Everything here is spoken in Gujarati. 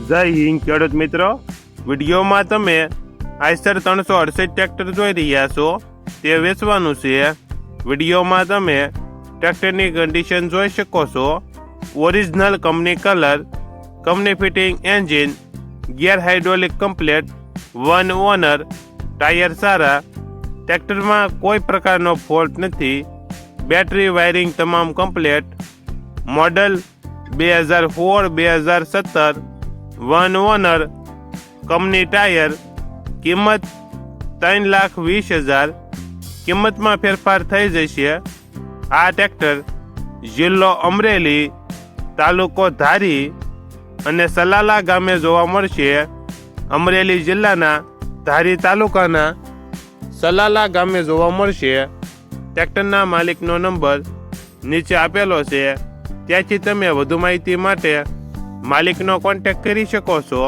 જય હિન્દ ખેડૂત મિત્રો, વિડીયોમાં તમે આઈસર 368 ટ્રેક્ટર જોઈ રહ્યા છો તે વેચવાનું છે. વિડીયોમાં તમે ટ્રેક્ટરની કન્ડિશન જોઈ શકો છો. Original company colour, company fitting engine, gear hydraulic complete, one owner, tyre સારા, ટ્રેક્ટરમાં કોઈ પ્રકારનો ફોલ્ટ નથી, બેટરી વાયરિંગ તમામ complete, model 2004-2017, one owner, company tyre, કિંમત 3,20,000. કિંમતમાં ફેરફાર થઈ જશે. આ ટ્રેક્ટર જિલ્લો અમરેલી, તાલુકો ધારી અને સલાલા ગામે જોવા મળશે. અમરેલી જિલ્લાના ધારી તાલુકાના સલાલા ગામે જોવા મળશે. ટ્રેક્ટરના માલિકનો નંબર નીચે આપેલો છે, ત્યાંથી તમે વધુ માહિતી માટે માલિકનો કોન્ટેક્ટ કરી શકો છો.